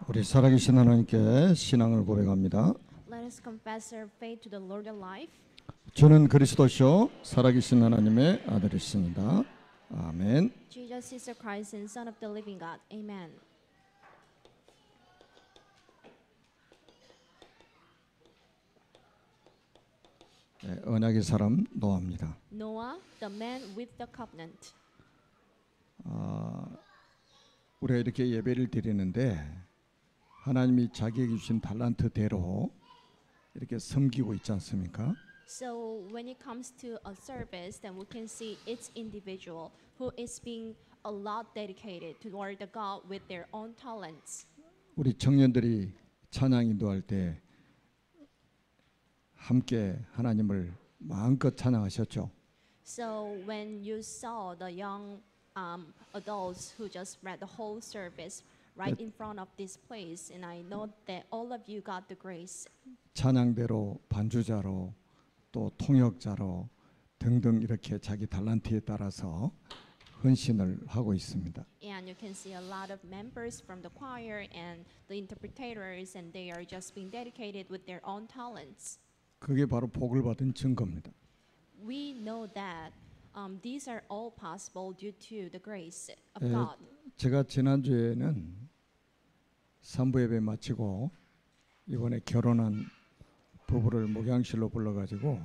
우리 살아계신 하나님께 신앙을 고백합니다. Let us confess our faith to the Lord alive. 저는 그리스도시요 살아계신 하나님의 아들이십니다. 아멘. Jesus is the Christ and Son of the living God. Amen. 네, 언약의 사람 노아입니다. Noah, the man with the covenant. 우리가 이렇게 예배를 드리는데 하나님이 자기에게 주신 달란트대로 이렇게 섬기고 있지 않습니까? So when it comes to a service, then we can see each individual who is being a lot dedicated toward the God with their own talents. 우리 청년들이 찬양 인도할 때 함께 하나님을 마음껏 찬양하셨죠. So when you saw the young adults who just read the whole service right in front of this place, and I know that all of you got the grace. 찬양대로 반주자로 또 통역자로 등등 이렇게 자기 달란트에 따라서 헌신을 하고 있습니다. And you can see a lot of members from the choir and the interpreters, and they are just being dedicated with their own talents. 그게 바로 복을 받은 증거입니다. We know that these are all possible due to the grace of 예, God. 제가 지난주에는 3부 예배 마치고 이번에 결혼한 부부를 목양실로 불러가지고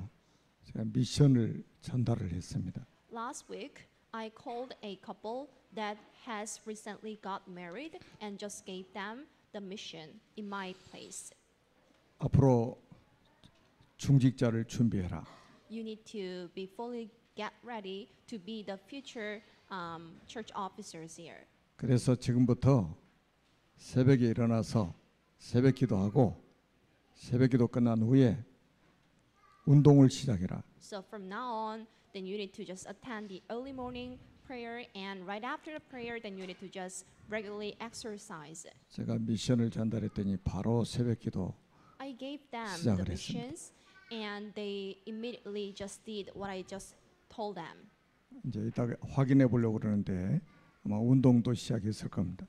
제가 미션을 전달을 했습니다. Last week, I called a couple that has recently got married and just gave them the mission in my place. 앞으로 중직자를 준비해라. You need to be fully get ready to be the future church officers here. 그래서 지금부터 새벽에 일어나서 새벽 기도하고 새벽 기도 끝난 후에 운동을 시작해라. So from now on, then you need to just attend the early morning prayer, and right after the prayer, then you need to just regularly exercise. 제가 미션을 전달했더니 바로 새벽 기도 I gave them the 시작을 했습니다. missions, and they immediately just did what I just told them. 이제 이따가 확인해 보려고 그러는데 아마 운동도 시작했을 겁니다.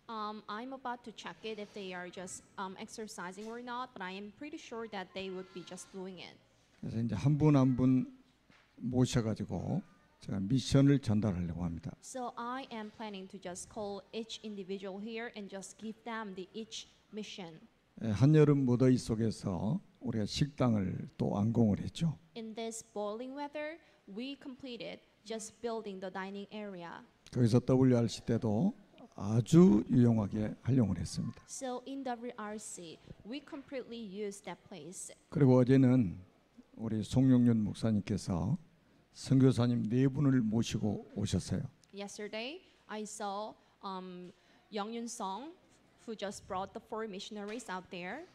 I'm about to check it if they are just exercising or not, but I am pretty sure that they would be just doing it. 그래서 이제 한 분 한 분 모셔가지고 제가 미션을 전달하려고 합니다. So I am planning to just call each individual here and just give them the each mission. 한여름 무더위 속에서 우리가 식당을 또 완공을 했죠. In this boiling weather, we completed just building the dining area. 거기서 WRC 때도 아주 유용하게 활용을 했습니다. So in WRC, we completely used that place. 그리고 어제는 우리 송영윤 목사님께서 선교사님 4분을 모시고 오셨어요. Yesterday, I saw Young Yun Song, who just brought the 4 missionaries out there.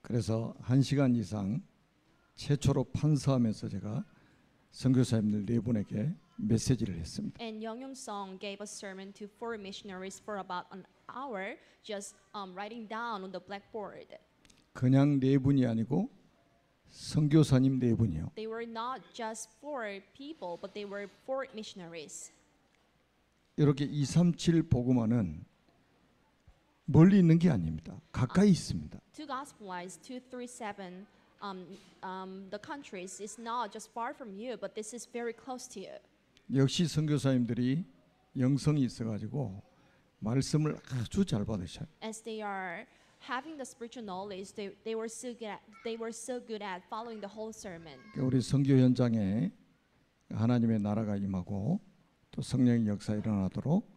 그래서 1시간 이상 최초로 판서하면서 제가 선교사님들 4분에게 메시지를 했습니다. And Young Yun Song gave a sermon to 4 missionaries for about an hour, just writing down on the blackboard. 그냥 4분이 아니고 선교사님 4분이요. They were not just 4 people, but they were 4 missionaries. 이렇게 237 복음화는 멀리 있는 게 아닙니다. 가까이 있습니다. To gospelize 237 the countries is not just far from you, but this is very close to you. 역시 선교사님들이 영성이 있어가지고 말씀을 아주 잘 받으셔요. As they are having the spiritual knowledge, they were so good at following the whole sermon. 우리 선교 현장에 하나님의 나라가 임하고 또 성령의 역사 일어나도록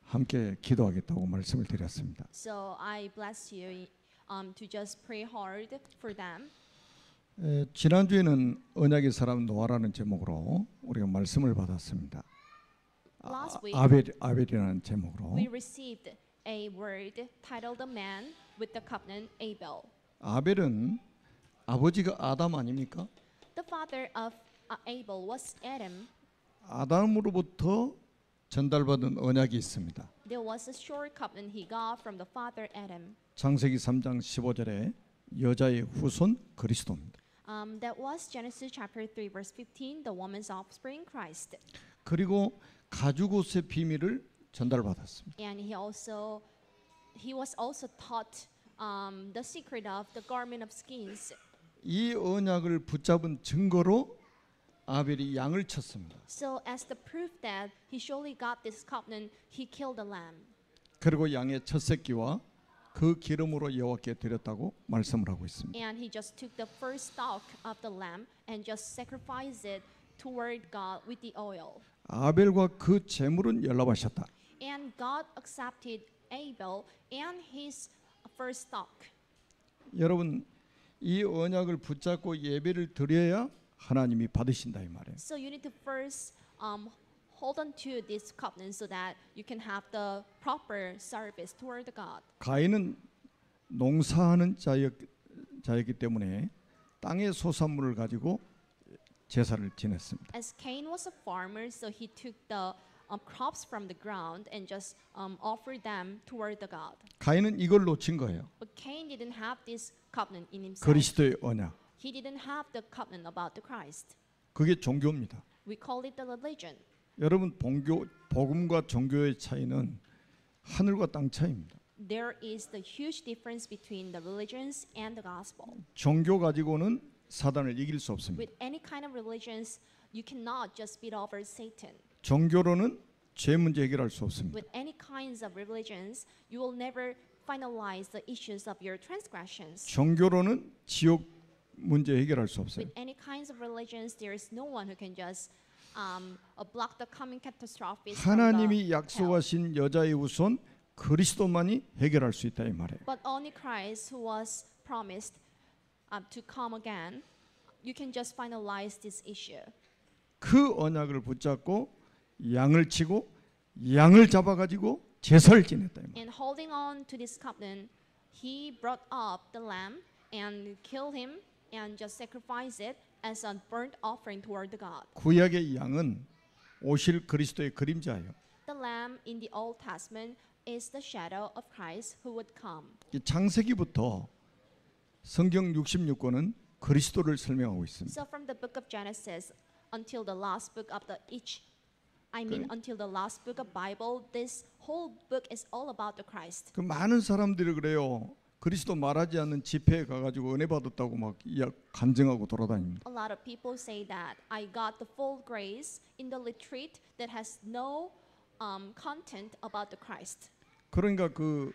함께 기도하겠다고 말씀을 드렸습니다. So I bless you to just pray hard for them. 지난주에는 언약의 사람 노아라는 제목으로 우리가 말씀을 받았습니다. Last week, 아벨이라는 제목으로. we received a word titled "The Man with the Covenant, Abel." 아벨은 아버지가 아담 아닙니까? The father of Abel was Adam. 아담으로부터 전달받은 언약이 있습니다. There was a sure covenant he got from the father Adam. 창세기 3장 15절에 여자의 후손 그리스도입니다. That was Genesis chapter 3 verse 15, the woman's offspring, Christ. 그리고 가죽옷의 비밀을 전달받았습니다. And he also he was also taught the secret of the garment of skins. 이 언약을 붙잡은 증거로 아벨이 양을 쳤습니다. So as the proof that he surely got this covenant, he killed the lamb. 그리고 양의 첫 새끼와 그 기름으로 여호와께 드렸다고 말씀을 하고 있습니다. And he just took the first stalk of the lamb and just sacrificed it toward God with the oil. 아벨과 그 제물은 연락하셨다. And God accepted Abel and his first stalk. 여러분 이 언약을 붙잡고 예배를 드려야 하나님이 받으신다 이 말이에요. So you need to first hold on to this covenant so that you can have the proper service toward God. 가인은 농사하는 자였기 때문에 땅의 소산물을 가지고 제사를 지냈습니다. As Cain was a farmer, so he took the crops from the ground and just offered them toward the God. 가인은 이걸 놓친 거예요. But Cain didn't have this covenant in himself. 그리스도의 언약. He didn't have the covenant about the Christ. 그게 종교입니다. We call it the religion. 여러분 복음과 종교의 차이는 하늘과 땅 차이입니다. There is the huge difference between the religions and the gospel. 종교 가지고는 사단을 이길 수 없습니다. With any kind of religions, you cannot just beat over Satan. 종교로는 죄 문제 해결할 수 없습니다. With any kinds of religions, you will never finalize the issues of your transgressions. 종교로는 지옥 문제 해결할 수 없어요. With any kinds of religions, there is no one who can just block the coming catastrophes from the 하나님이 hell. 약속하신 여자의 후손 그리스도만이 해결할 수 있다 이 말이에요. But only Christ, who was promised to come again, you can just finalize this issue. 그 언약을 붙잡고 양을 치고 양을 잡아가지고 제사를 지냈다 이 말이에요. And holding on to this covenant, he brought up the lamb and killed him and just sacrificed it as a burnt offering toward the God. 구약의 양은 오실 그리스도의 그림자예요. The lamb in the Old Testament is the shadow of Christ who would come. 이 창세기부터 성경 66권은 그리스도를 설명하고 있습니다. So from the book of Genesis until the last book of until the last book of Bible, this whole book is all about the Christ. 그 많은 사람들이 그래요. 그리스도 말하지 않는 집회에 가가지고 은혜 받았다고 막 간증하고 돌아다닙니다. A lot of people say that I got the full grace in the retreat that has no content about the Christ. 그러니까 그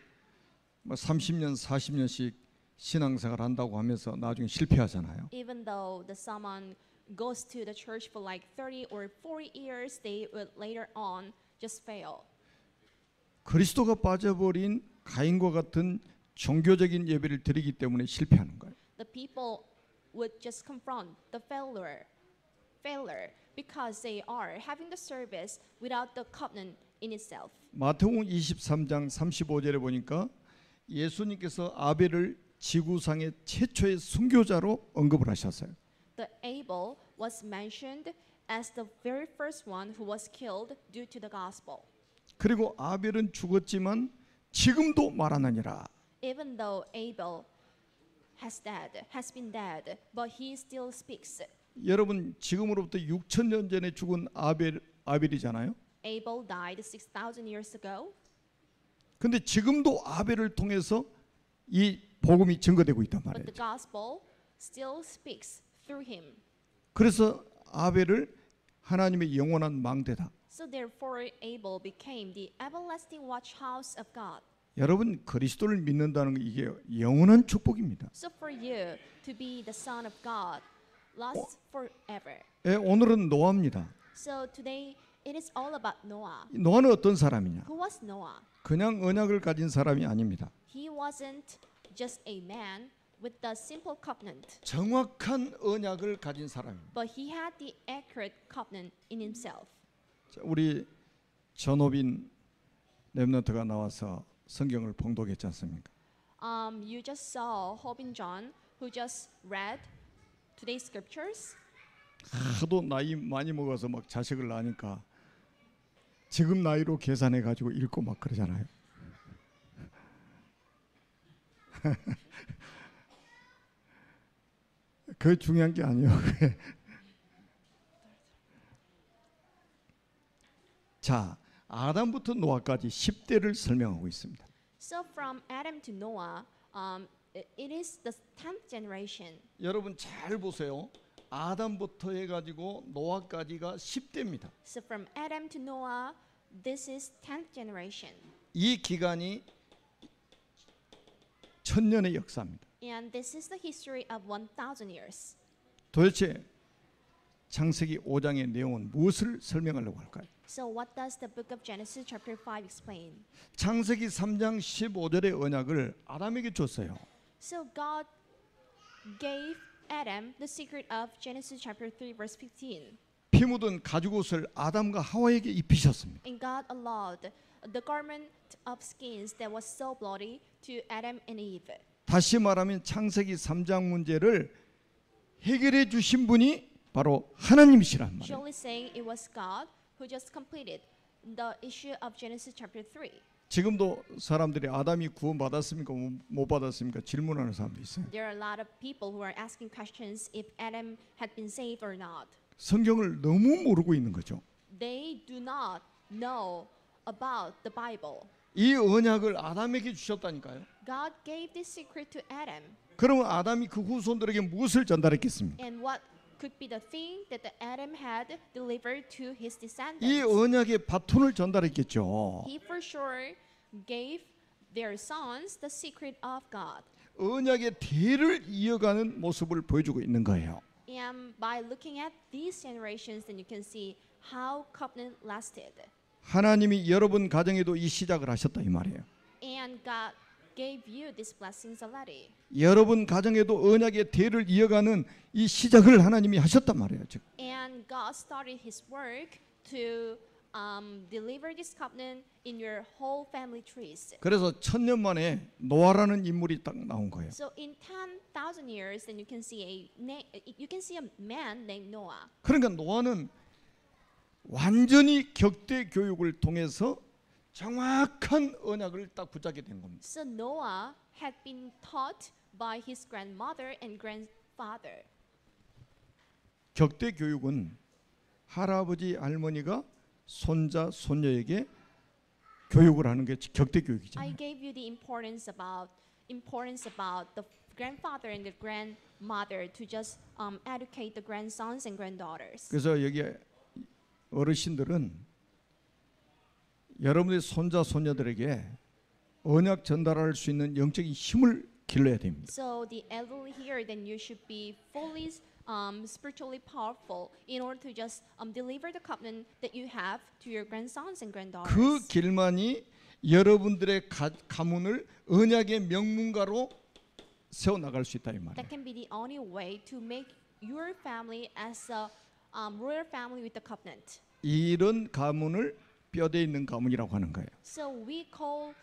30년, 40년씩 신앙생활 한다고 하면서 나중에 실패하잖아요. Even though someone goes to the church for like 30 or 40 years, they would later on just fail. 그리스도가 빠져버린 가인과 같은 종교적인 예배를 드리기 때문에 실패하는 거예요. The people would just confront the failure because they are having the service without the covenant in itself. 마태복음 23장 35절에 보니까 예수님께서 아벨을 지구상의 최초의 순교자로 언급을 하셨어요. The Abel was mentioned as the very first one who was killed due to the gospel. 그리고 아벨은 죽었지만 지금도 말하느니라. Even though Abel has been dead, but he still speaks. 여러분 지금으로부터 6,000년 전에 죽은 아벨이잖아요. Abel died 6,000 years ago. 근데 지금도 아벨을 통해서 이 복음이 증거되고 있단 But 말이에요. the gospel still speaks through him. 그래서 아벨을 하나님의 영원한 망대다. So therefore Abel became the everlasting watchhouse of God. 여러분 그리스도를 믿는다는 게 이게 영원한 축복입니다. So for you to be the son of God lasts forever. 예, 오늘은 노아입니다. So today it is all about Noah. 노아는 어떤 사람이냐? Who was Noah? 그냥 언약을 가진 사람이 아닙니다. He wasn't just a man with the simple covenant, 정확한 언약을 가진 사람입니다. but he had the accurate covenant in himself. 자, 우리 전호빈 렘넌트가 나와서 성경을 봉독했지 않습니까? You just saw Hobin John who just read today's scriptures. 하도 나이 많이 먹어서 막 자식을 낳으니까 지금 나이로 계산해 가지고 읽고 막 그러잖아요. 그 중요한 게 아니에요. 자, 아담부터 노아까지 10대를 설명하고 있습니다. So from Adam to Noah, it is the 10th generation. 여러분 잘 보세요. 아담부터 해가지고 노아까지가 10대입니다. So from Adam to Noah, this is 10th generation. 이 기간이 천년의 역사입니다. And this is the history of 1,000 years. 도대체 창세기 5장의 내용은 무엇을 설명하려고 할까요? So what does the book of Genesis chapter 5 explain? 창세기 3장 15절의 언약을 아담에게 줬어요. So God gave Adam the secret of Genesis chapter 3 verse 15. 피 묻은 가죽옷을 아담과 하와에게 입히셨습니다. And God allowed the garment of skins that was so bloody to Adam and Eve. 다시 말하면 창세기 3장 문제를 해결해 주신 분이 바로 하나님이시란 말이에요. Surely saying it was God who just completed the issue of Genesis chapter 3. 지금도 사람들이 아담이 구원받았습니까 못 받았습니까 질문하는 사람도 있어요. There are a lot of people who are asking questions if Adam had been saved or not. 성경을 너무 모르고 있는 거죠. They do not know about the Bible. 이 언약을 아담에게 주셨다니까요. God gave this secret to Adam. 그러면 아담이 그 후손들에게 무엇을 전달했겠습니까? And what could be the thing that the Adam had delivered to his 이 descendants? 언약의 바톤을 전달했겠죠. He for sure gave their sons the secret of God. 언약의 대를 이어가는 모습을 보여주고 있는 거예요. And by looking at these generations, then you can see how covenant lasted. 하나님이 여러분 가정에도 이 시작을 하셨다 이 말이에요. And God gave you these blessings already. 여러분 가정에도 언약의 대를 이어가는 이 시작을 하나님이 하셨단 말이에요. 즉 And God started His work to deliver this covenant in your whole family trees. 그래서 천년 만에 노아라는 인물이 딱 나온 거예요. So in 10,000 years, then you can see a man named Noah. 그러니까 노아는 완전히 격대 교육을 통해서 정확한 언약을 딱 붙잡게 된 겁니다. So Noah had been taught by his grandmother and grandfather. 격대 교육은 할아버지 할머니가 손자 손녀에게 교육을 하는 게 격대 I 교육이잖아요. gave you the importance about the grandfather and the grandmother to just educate the grandsons and granddaughters. 그래서 여기 어르신들은 여러분의 손자 손녀들에게 언약 전달할 수 있는 영적인 힘을 길러야 됩니다. So the elderly here, then you should be fully spiritually powerful in order to just deliver the covenant that you have to your grandsons and granddaughters. 그 길만이 여러분들의 가문을 언약의 명문가로 세워 나갈 수 있다 이 말이에요. That can be the only way to make your family as a royal family with the covenant. 이런 가문을 뼈대 있는 가문이라고 하는 거예요. So we call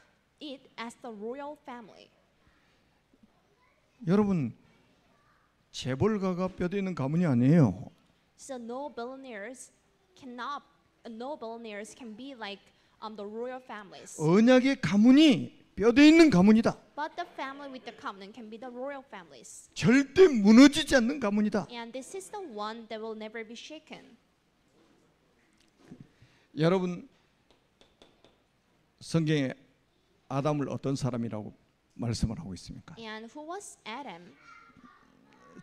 it as the royal family. 여러분 재벌가가 뼈대 있는 가문이 아니에요. So no billionaires can be like the royal families. 언약의 가문이 뼈대 있는 가문이다. But the family with the covenant can be the royal families. 절대 무너지지 않는 가문이다. And this is the one that will never be shaken. 여러분 성경에 아담을 어떤 사람이라고 말씀을 하고 있습니까? And who was Adam?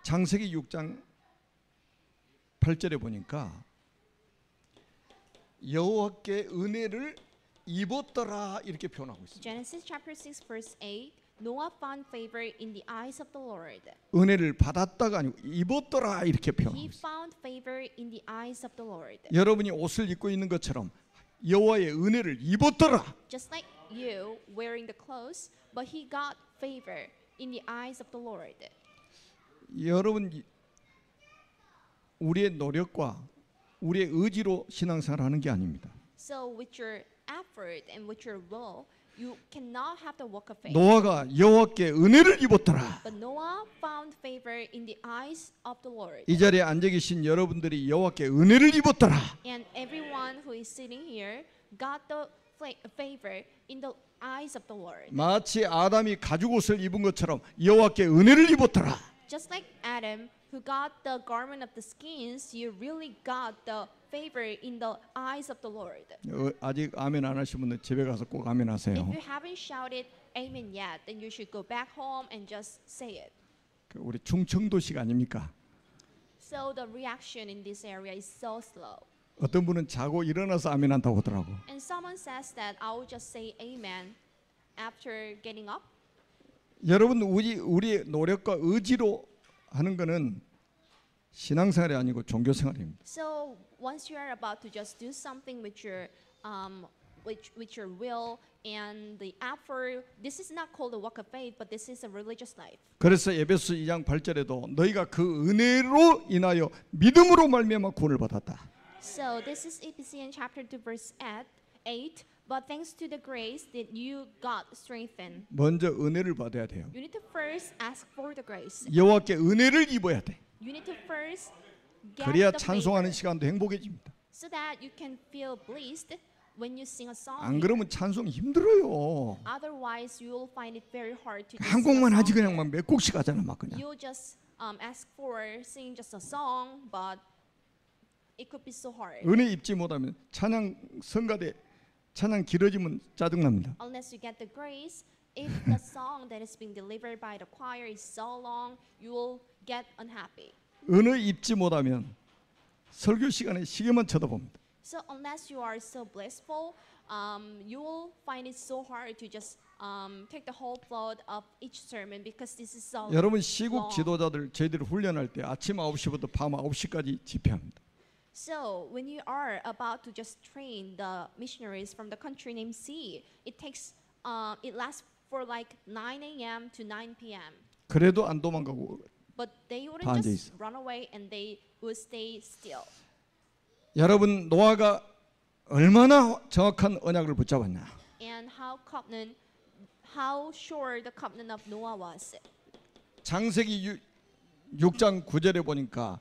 창세기 6장 8절에 보니까 여호와께 은혜를 입었더라 이렇게 표현하고 있습니다. Genesis chapter 6 verse 8. Noah found favor in the eyes of the Lord. 은혜를 받았다가 아니고 입었더라 이렇게 He 표현하고 있습니다. found favor in the eyes of the Lord. 여러분이 옷을 입고 있는 것처럼 여호와의 은혜를 입었더라. Just like you wearing the clothes, but he got favor in the eyes of the Lord. 여러분 우리의 노력과 우리의 의지로 신앙생활하는 게 아닙니다. So with your effort and with your will, you cannot have the walk of faith. 노아가 여호와께 은혜를 입었더라. But Noah found favor in the eyes of the Lord. 이 자리에 앉아 계신 여러분들이 여호와께 은혜를 입었더라. And everyone who is sitting here got the favor in the eyes of the Lord. 마치 아담이 가죽옷을 입은 것처럼 여호와께 은혜를 입었더라. Just like Adam, who got the garment of the skins, you really got the favor in the eyes of the Lord. 아직 아멘 안 하신 분들 집에 가서 꼭 아멘 하세요. If you haven't shouted amen yet, then you should go back home and just say it. 우리 충청도식 아닙니까? So the reaction in this area is so slow. 어떤 분은 자고 일어나서 아멘한다고 하더라고. And someone says that I will just say amen after getting up. 여러분 우리의 노력과 의지로 하는 거는 신앙생활이 아니고 종교생활입니다. So once you are about to just do something with your with your will and the effort, this is not called a walk of faith, but this is a religious life. 그래서 에베소 2장 8절에도 너희가 그 은혜로 인하여 믿음으로 말미암아 구원을 받았다. So this is Ephesians chapter 2 verse 8. But thanks to the grace that you got strengthened. 먼저 은혜를 받아야 돼요. You need to first ask for the grace. 여호와께 은혜를 입어야 돼. You need to first get 그래야 the 찬송하는 favor, 시간도 행복해집니다. so that you can feel blessed when you sing a song. 안 그러면 찬송 힘들어요. Otherwise, you will find it very hard to just 한 sing a 곡만 하지 song. 그냥 막 몇 곡씩 하잖아 막 그냥. You'll just ask for sing just a song, but it could be so hard. 은혜 입지 못하면 찬양 성가대 찬양 길어지면 짜증납니다. Unless you get the grace, if the song that is being delivered by the choir is so long, you will get unhappy. 은혜 입지 못하면 설교 시간에 시계만 쳐다봅니다. So unless you are so blissful, you will find it so hard to just take the whole plot of each sermon because this is so 여러분 시국 long. 지도자들 저희들이 훈련할 때 아침 9시부터 밤 9시까지 집회합니다. So when you are about to just train the missionaries from the country named C, it takes it lasts for like 9 a.m. to 9 p.m. 그래도 안 도망가고 But they wouldn't 다 앉아 just 있어. run away and they would stay still. 여러분 노아가 얼마나 정확한 언약을 붙잡았냐. And how sure the covenant of Noah was. 창세기 6장 9절에 보니까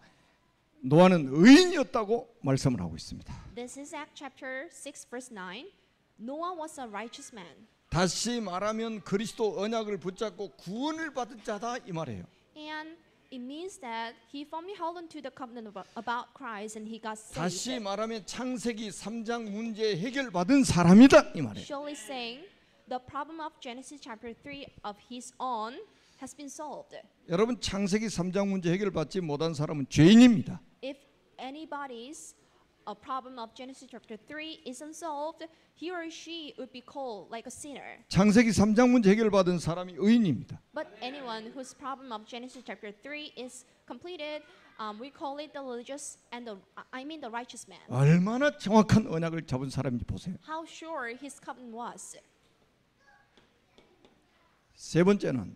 노아는 의인이었다고 말씀을 하고 있습니다. This is Acts chapter 6 verse 9. Noah was a righteous man. 다시 말하면 그리스도 언약을 붙잡고 구원을 받은 자다 이 말이에요. And it means that he firmly held on to the covenant about Christ and he got 다시 saved. 말하면 창세기 3장 문제 해결받은 사람이다 이 말이에요. Surely saying the problem of Genesis chapter 3 of his own has been solved. 여러분 창세기 3장 문제 해결받지 못한 사람은 죄인입니다. If anybody's a problem of Genesis chapter 3 isn't solved, he or she would be called like a sinner. 창세기 3장 문제 해결받은 사람이 의인입니다. But anyone whose problem of Genesis chapter 3 is completed, we call it the religious and the righteous man. 얼마나 정확한 언약을 잡은 사람인지 보세요. How sure his covenant was. 세 번째는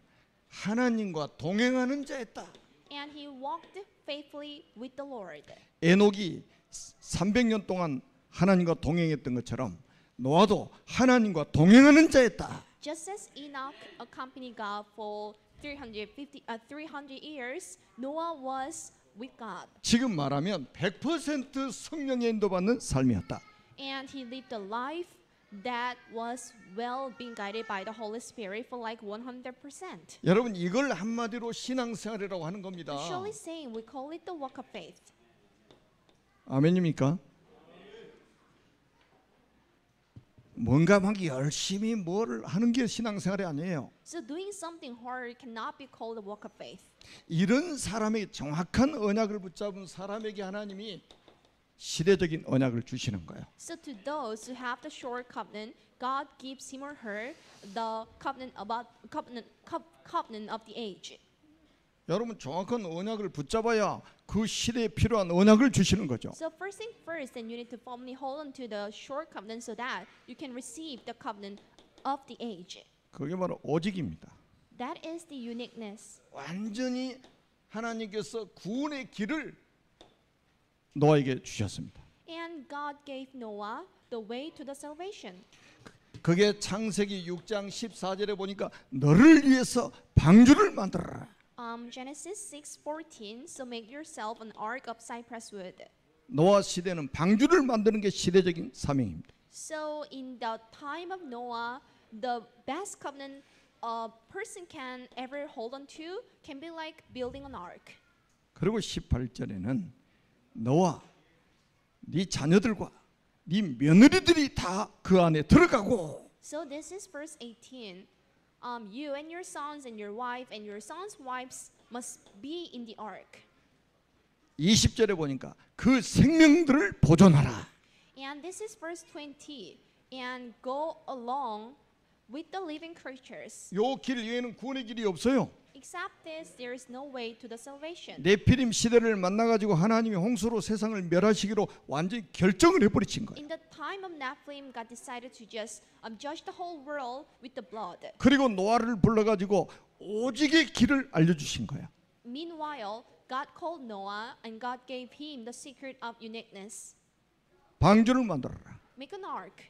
하나님과 동행하는 자였다. And he walked faithfully with the Lord. 에녹이 300년 동안 하나님과 동행했던 것처럼 노아도 하나님과 동행하는 자였다. Just as Enoch accompanied God for 300 years, Noah was with God. 지금 말하면 100% 성령의 인도받는 삶이었다. And he lived a life that was well being guided by the Holy Spirit for like 100%. 여러분 이걸 한마디로 신앙생활이라고 하는 겁니다. Surely saying we call it the walk of faith. 아멘입니까? 뭔가 막 열심히 뭘 하는 게 신앙생활이 아니에요. So doing something hard cannot be called a walk of faith. 이런 사람에게 정확한 언약을 붙잡은 사람에게 하나님이 시대적인 언약을 주시는 거예요. So to those who have the short covenant, God gives him or her the covenant of the age. 여러분 정확한 언약을 붙잡아야 그 시대에 필요한 언약을 주시는 거죠. So first thing first, then you need to firmly hold on to the short covenant so that you can receive the covenant of the age. 그게 바로 오직입니다. That is the uniqueness. 완전히 하나님께서 구원의 길을 노아에게 주셨습니다. And God gave Noah the way to the salvation. 그게 창세기 6장 14절에 보니까 너를 위해서 방주를 만들어라. Genesis 6:14. So make yourself an ark of cypress wood. 노아 시대는 방주를 만드는 게 시대적인 사명입니다. So in the time of Noah, the best covenant a person can ever hold on to can be like building an ark. 그리고 18절에는 너와 네 자녀들과 네 며느리들이 다 그 안에 들어가고 So this is verse 18. you and your sons and your wife and your sons' wives must be in the ark. 20절에 보니까 그 생명들을 보존하라. And this is verse 20. And go along with the living creatures. 요 길 외에는 구원의 길이 없어요. Except this, there is no way to the salvation. 네피림 시대를 만나가지고 하나님이 홍수로 세상을 멸하시기로 완전히 결정을 해버리신 거예요. In the time of Nephilim, God decided to just judge the whole world with the blood. 그리고 노아를 불러가지고 오직의 길을 알려주신 거야. Meanwhile, God called Noah and God gave him the secret of uniqueness. 방주를 만들어라. Make an ark.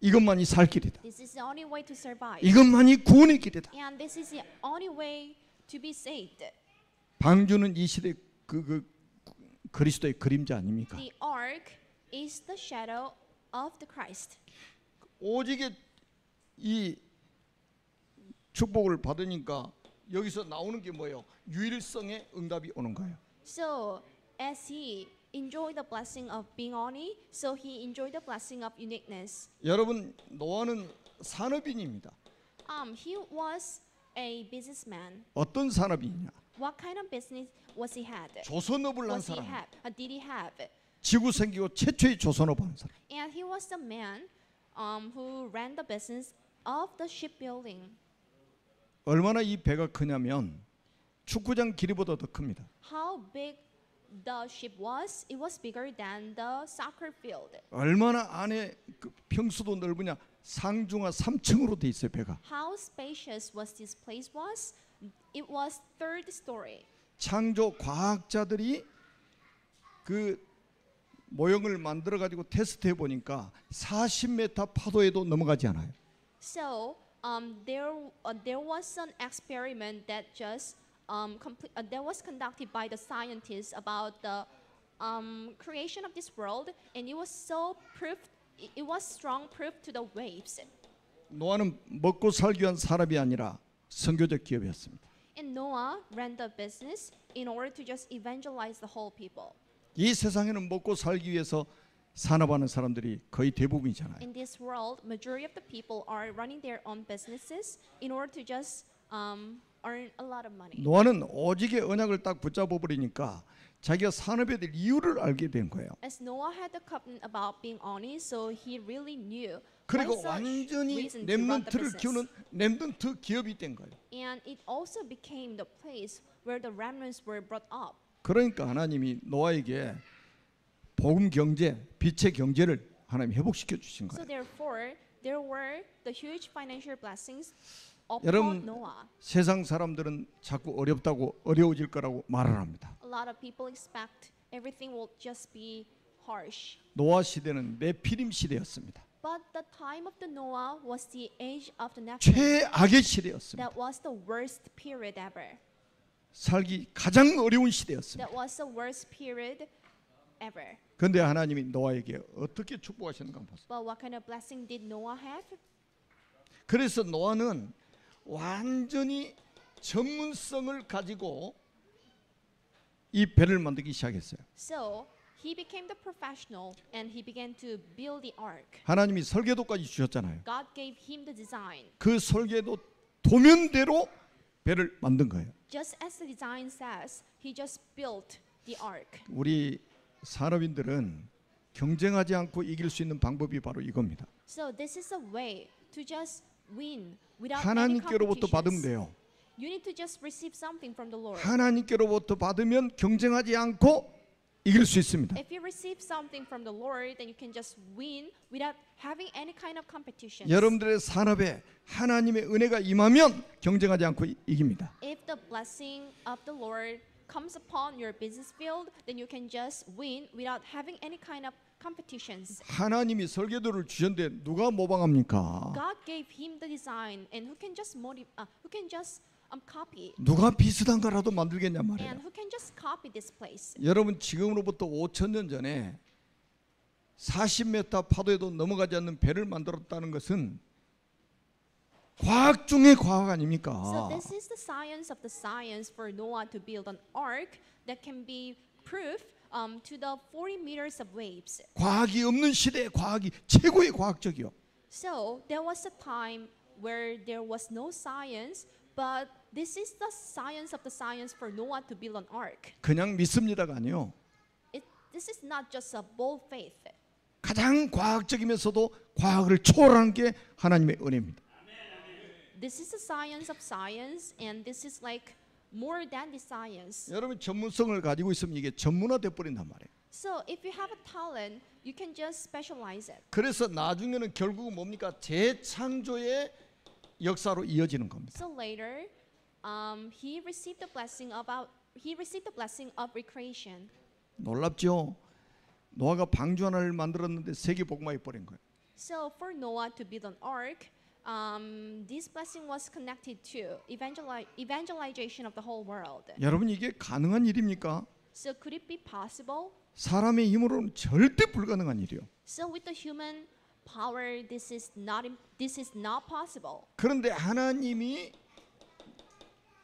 이것만이 살 길이다. This is the only way to survive. 이것만이 구원의 길이다. And this is the only way to be saved. 방주는 이 시대 그리스도의 그림자 아닙니까? The ark is the shadow of the Christ. 오직의 이 축복을 받으니까 여기서 나오는 게 뭐예요? 유일성의 응답이 오는 거예요. So as he enjoyed the blessing of being holy, so he enjoyed the blessing of uniqueness. 여러분, 노아는 산업인입니다. He was a businessman. 어떤 산업인이냐? What kind of business was he had? 조선업을 한 Was he 사람. have? Did he have? 지구 생기고 최초의 조선업 한 사람. And he was the man who ran the business of the shipbuilding. 얼마나 이 배가 크냐면 축구장 길이보다 더 큽니다. How big the ship was? It was bigger than the soccer field. 얼마나 안에 그 평수도 넓으냐? 상중하 3층으로 돼 있어요, 배가. How spacious was this place was? It was third story. 창조 과학자들이 그 모형을 만들어 가지고 테스트해 보니까 40m 파도에도 넘어가지 않아요. So there was an experiment that just that was conducted by the scientists about the creation of this world, and it was so proof. It was strong proof to the waves. 노아는 먹고 살기 위한 산업이 아니라 선교적 기업이었습니다. And Noah ran the business in order to just evangelize the whole people. 이 세상에는 먹고 살기 위해서 산업하는 사람들이 거의 대부분이잖아요. In this world, majority of the people are running their own businesses in order to just earn a lot of money. 노아는 오직의 언약을 딱 붙잡아 버리니까 자기가 산업에 대한 이유를 알게 된 거예요. As Noah had the covenant about being honest, so he really knew 그리고 one such 완전히 reason to run the 렘넌트를 business. 키우는 렘넌트 기업이 된 거예요. And it also became the place where the remnants were brought up. 그러니까 하나님이 노아에게 복음 경제, 빛의 경제를 하나님 회복시켜 주신 So 거예요. therefore, there were the huge financial blessings 여러분, upon Noah. 세상 사람들은 자꾸 어렵다고 어려워질 거라고 말을 합니다. A lot of people expect everything will just be harsh. 노아 시대는 네피림 시대였습니다. But the time of the Noah was the age of the Nephilim. 최악의 시대였습니다. That was the worst period ever. 살기 가장 어려운 시대였습니다. That was the worst period ever. 그런데 하나님이 노아에게 어떻게 축복하셨는가 보세요. But what kind of blessing did Noah have? 그래서 노아는 완전히 전문성을 가지고 이 배를 만들기 시작했어요. So he became the professional and he began to build the ark. 하나님이 설계도까지 주셨잖아요. God gave him the design. 그 설계도 도면대로 배를 만든 거예요. Just as the design says, he just built the ark. 우리 산업인들은 경쟁하지 않고 이길 수 있는 방법이 바로 이겁니다. So this is a way to just win without any 하나님께로부터 받으면 competitions. 돼요. You need to just receive something from the Lord. 하나님께로부터 받으면 경쟁하지 않고 이길 수 있습니다. If you receive something from the Lord, then you can just win without having any kind of competition. 여러분들의 산업에 하나님의 은혜가 임하면 경쟁하지 않고 이깁니다. If the blessing of the Lord comes upon your business field, then you can just win without having any kind of competitions. 하나님이 설계도를 주셨는데 누가 모방합니까? God gave him the design, and who can just copy, 누가 비슷한 거라도 만들겠냐 말이에요. and who can just copy this place. 여러분 지금으로부터 5,000년 전에 40m 파도에도 넘어가지 않는 배를 만들었다는 것은 과학 중의 과학 아닙니까? So this is the science for Noah to build an ark that can be proof to the 40 meters of waves. 과학이 없는 시대에 과학이 최고의 과학적이요. So there was a time where there was no science, but this is the science of the science for Noah to build an ark. 그냥 믿습니다가 아니요. This is not just a bold faith. 가장 과학적이면서도 과학을 초월하는 게 하나님의 은혜입니다. This is the science of science, and this is like more than the science. 여러분 전문성을 가지고 있으면 이게 전문화돼 버린단 말이에요. So if you have a talent, you can just specialize it. 그래서 나중에는 결국은 뭡니까? 재창조의 역사로 이어지는 겁니다. So later, he received the blessing of recreation. 놀랍죠? 노아가 방주 하나를 만들었는데 세계 복음화해 버린 거예요. So for Noah to build an ark, this blessing was connected to evangelization of the whole world. 여러분 이게 가능한 일입니까? So could it be possible? 사람의 힘으로는 절대 불가능한 일이요. So with the human power, this is not possible. 그런데 하나님이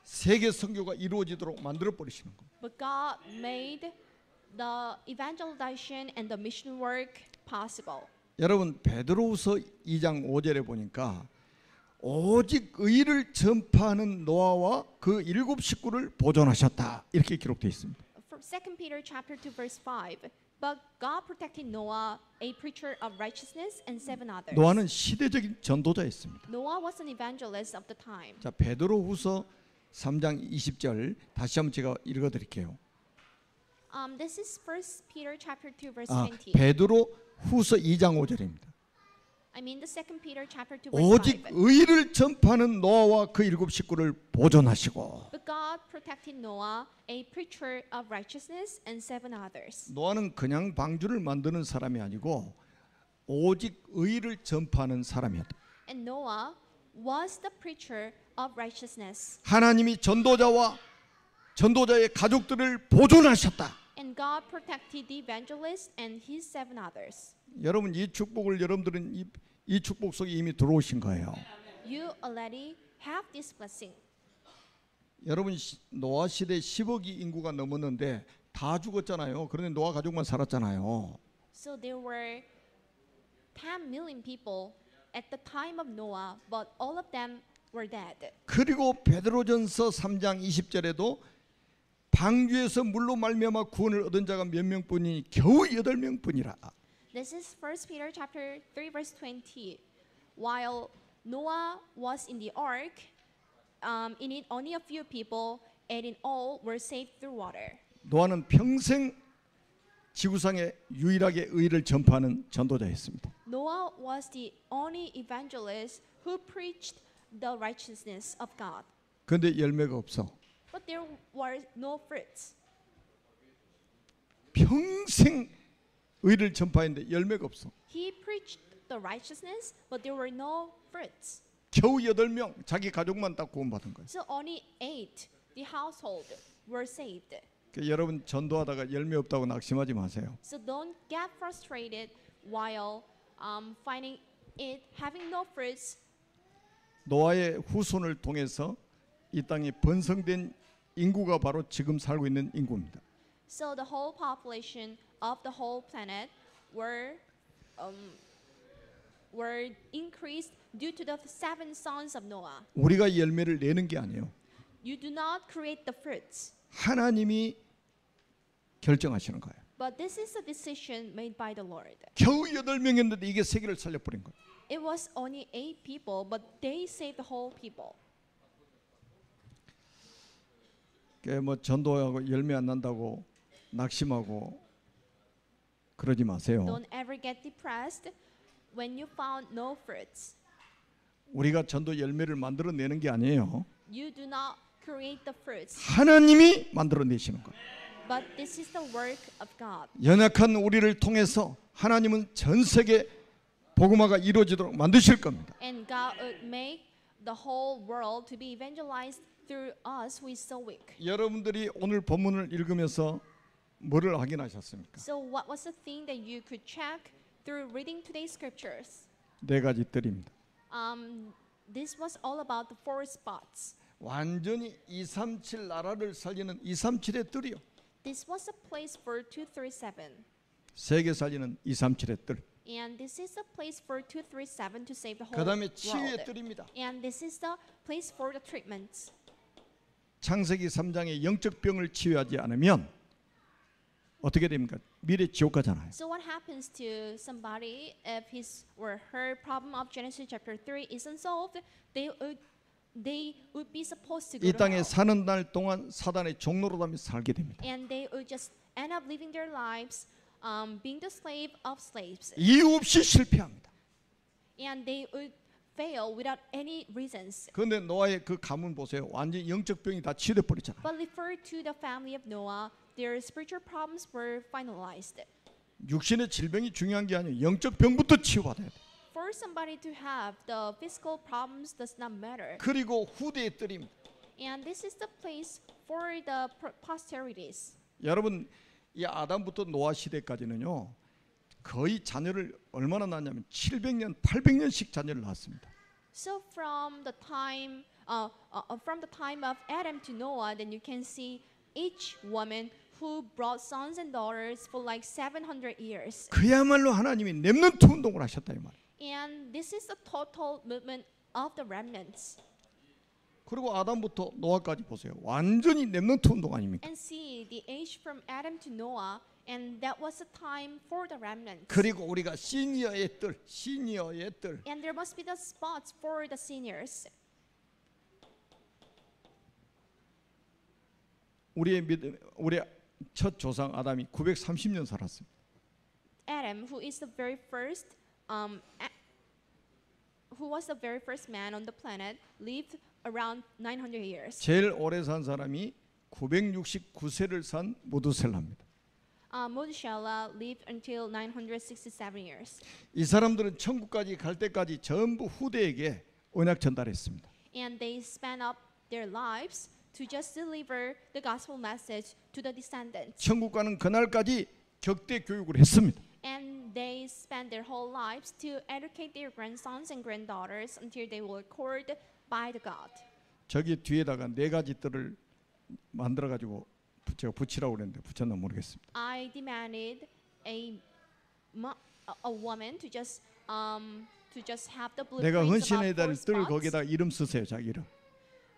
세계 선교가 이루어지도록 만들어 버리시는 겁니다. But God made the evangelization and the mission work possible. 여러분 베드로후서 2장 5절에 보니까 오직 의를 전파하는 노아와 그 7 식구를 보존하셨다 이렇게 기록되어 있습니다. For 2 Peter chapter 2 verse 5, but God protected Noah, a preacher of righteousness, and 7 others. 노아는 시대적인 전도자였습니다. Noah was an evangelist of the time. 자 베드로후서 3장 20절 다시 한번 제가 읽어드릴게요. This is 1 Peter chapter 2 verse 20. 베드로후서 2장 5절입니다. I mean the 2 Peter chapter 2 verse 오직 5. 의를 전파하는 노아와 그 7 식구를 보존하시고. But God protected Noah, a preacher of righteousness, and 7 others. 노아는 그냥 방주를 만드는 사람이 아니고 오직 의를 전파하는 사람이었다. And Noah was the preacher of righteousness. 하나님이 전도자의 가족들을 보존하셨다. And God protected the evangelist and his 7 others. 여러분 이 축복을 여러분들은 이 축복 속에 이미 들어오신 거예요. You already have this blessing. 여러분 노아 시대 10억이 인구가 넘었는데 다 죽었잖아요. 그런데 노아 가족만 살았잖아요. So there were 10 million people at the time of Noah, but all of them were dead. 그리고 베드로전서 3장 20절에도 방주에서 물로 말미암아 구원을 얻은 자가 몇 명뿐이니 겨우 8명뿐이라. This is 1 Peter chapter 3 verse 20. While Noah was in the ark, in it only a few people, and in all were saved through water. 노아는 평생 지구상에 유일하게 의를 전파하는 전도자였습니다. Noah was the only evangelist who preached the righteousness of God. 그런데 열매가 없어. But there were no fruits. 평생 의를 전파했는데 열매가 없어. He preached the righteousness, but there were no fruits. 겨우 8명 자기 가족만 딱 구원받은 거예요. So only 8, the household, were saved. 그러니까 여러분 전도하다가 열매 없다고 낙심하지 마세요. So don't get frustrated while finding it having no fruits. 노아의 후손을 통해서 이 땅에 번성된 인구가 바로 지금 살고 있는 인구입니다. So the whole population of the whole planet were increased due to the 7 sons of Noah. 우리가 열매를 내는 게 아니에요. You do not create the fruits, 하나님이 결정하시는 거예요. but this is a decision made by the Lord. 겨우 8명이었는데 이게 세계를 살려버린 거예요. It was only 8 people, but they saved the whole people. 뭐 전도하고 열매 안 난다고 낙심하고 그러지 마세요. Don't ever get depressed when you found no fruits. 우리가 전도 열매를 만들어내는 게 아니에요. You do not create the fruits, 하나님이 만들어내시는 거예요. but this is the work of God. 연약한 우리를 통해서 하나님은 전 세계 복음화가 이루어지도록 만드실 겁니다. And God would make the whole world to be evangelized through us who is so weak. 여러분들이 오늘 본문을 읽으면서 뭐를 확인하셨습니까? So what was the thing that you could check through reading today's scriptures? 4가지 뜰입니다. This was all about the 4 spots. 완전히 237 나라를 살리는 237의 뜰이요. This was a place for 237. 세계 살리는 237의 뜰. And this is the place for 237 to save the whole 그다음에 치유의 world. 뜰입니다. And this is the place for the treatments. 창세기 3장의 영적 병을 치유하지 않으면 어떻게 됩니까? 미래 지옥 가잖아요. So what happens to somebody if his or her problem of Genesis chapter 3 isn't solved? They would be supposed to go 이 to 땅에 hell. 사는 날 동안 사단의 종로로 다며 살게 됩니다. And they would just end up living their lives being the slave of slaves. 이유 없이 실패합니다. And they would fail without any reasons. 그런데 노아의 그 가문 보세요. 완전히 영적 병이 다 치유돼 버리잖아요. But refer to the family of Noah, their spiritual problems were finalized. 육신의 질병이 중요한 게 아니에요. 영적 병부터 치유받아야 돼. For somebody to have the physical problems does not matter. 그리고 후대의 뜰입니다. And this is the place for the posterities. 여러분 이 아담부터 노아 시대까지는요. 거의 자녀를 얼마나 낳냐면 700년, 800년씩 자녀를 낳았습니다. So from the time of Adam to Noah, then you can see each woman who brought sons and daughters for like 700 years. 그야말로 하나님이 렘넌트 운동을 하셨다 이 말이에요. And this is the total movement of the remnants. 그리고 아담부터 노아까지 보세요. 완전히 렘넌트 운동 아닙니까? And see the age from Adam to Noah, and that was the time for the remnants. 그리고 우리가 시니어의 뜰, 시니어의 뜰. And there must be the spots for the seniors. 우리의 첫 조상 아담이 930년 살았습니다. Adam, who is the very first, who was the very first man on the planet, lived around 900 years. 제일 오래 산 사람이 969세를 산 모두셀라입니다. Methuselah lived until 967 years. 이 사람들은 천국까지 갈 때까지 전부 후대에게 언약 전달했습니다. And they spent up their lives to just deliver the gospel message to the descendants. 천국 가는 그날까지 격대 교육을 했습니다. And they spent their whole lives to educate their grandsons and granddaughters until they were called by the God. 저기 뒤에다가 네 가지 뜰을 만들어 가지고 제가 붙이라고 그랬는데 붙였나 모르겠습니다. I demanded a woman to just have the 내가 blueprints 헌신해야 about 될 4 뜰 spots. 거기다 이름 쓰세요. 자기 이름.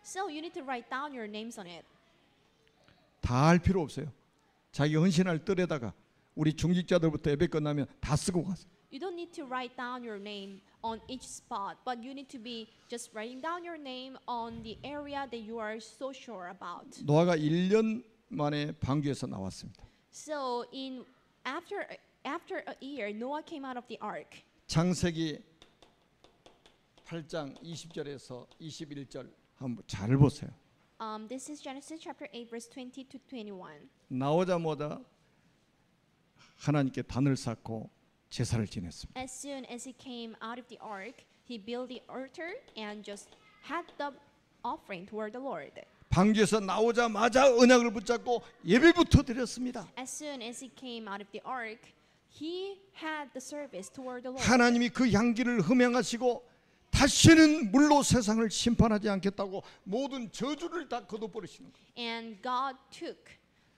So you need to write down your names on it. 다 할 필요 없어요. 자기 헌신할 뜰에다가 우리 중직자들부터 예배 끝나면 다 쓰고 가세요. You don't need to write down your name on each spot, but you need to be just writing down your name on the area that you are so sure about. 노아가 1년 만에 방주에서 나왔습니다. So after a year, Noah came out of the ark. 창세기 8장 20절에서 21절 한번 잘 보세요. This is Genesis chapter 8, verse 20 to 21. 나오자마자 하나님께 단을 쌓고 제사를 지냈습니다. As soon as he came out of the ark, he built the altar and just had the offering toward the Lord. 방주에서 나오자마자 언약을 붙잡고 예배부터 드렸습니다. As soon as he came out of the ark, he had the service toward the Lord. 하나님이 그 향기를 흠양하시고 다시는 물로 세상을 심판하지 않겠다고 모든 저주를 다 거둬버리시는 거예요. And God took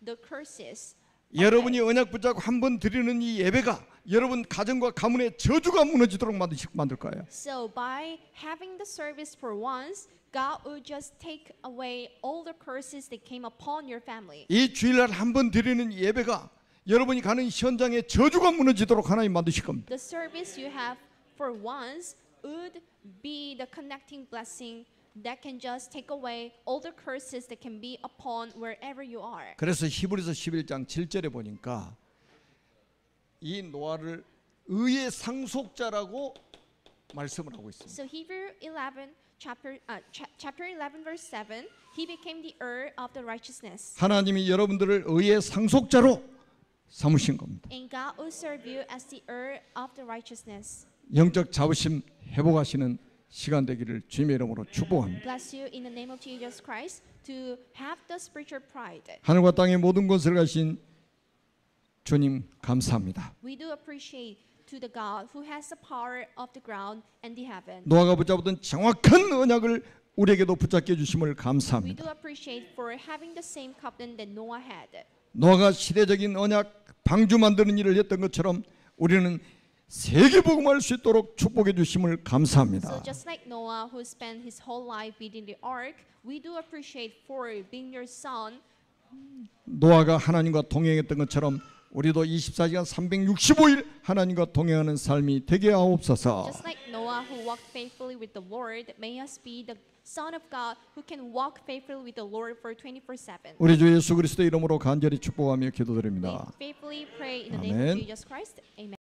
the curses. 여러분이 언약 붙잡고 한 번 드리는 이 예배가 여러분 가정과 가문의 저주가 무너지도록 만들 거예요. So by having the service for once, God will just take away all the curses that came upon your family. 이 주일날 한 번 드리는 예배가 여러분이 가는 현장에 저주가 무너지도록 하나님 만드실 겁니다. The service you have for once would be the connecting blessing that can just take away all the curses that can be upon wherever you are. 그래서 히브리서 11장 7절에 보니까 이 노아를 의의 상속자라고 말씀을 하고 있습니다. So Hebrew 11 chapter 11 verse 7, he became the heir of the righteousness. 하나님이 여러분들을 의의 상속자로 삼으신 겁니다. And God will serve you as the heir of the righteousness. 영적 자부심 회복하시는 시간 되기를 주님의 이름으로 축복합니다. Bless you in the name of Jesus Christ to have the spiritual pride. 하늘과 땅의 모든 것을 가신 주님 감사합니다. We do appreciate to the God who has the power of the ground and the heaven. 노아가 붙잡았던 정확한 언약을 우리에게도 붙잡게 해주심을 We 감사합니다. do appreciate for having the same covenant that Noah had. 노아가 시대적인 언약 방주 만드는 일을 했던 것처럼 우리는 세계 복음할 수 있도록 축복해 주심을 So 감사합니다. just like Noah, who spent his whole life within the ark, we do appreciate for being your son. 노아가 하나님과 동행했던 것처럼 우리도 24시간 365일 하나님과 동행하는 삶이 되게 하옵소서. Just like Noah, who walked faithfully with the Lord, may us be the Son of God who can walk faithfully with the Lord for 24/7. 우리 주 예수 그리스도 이름으로 간절히 축복하며 We 기도드립니다. faithfully pray in the name Amen. of Jesus Christ. Amen.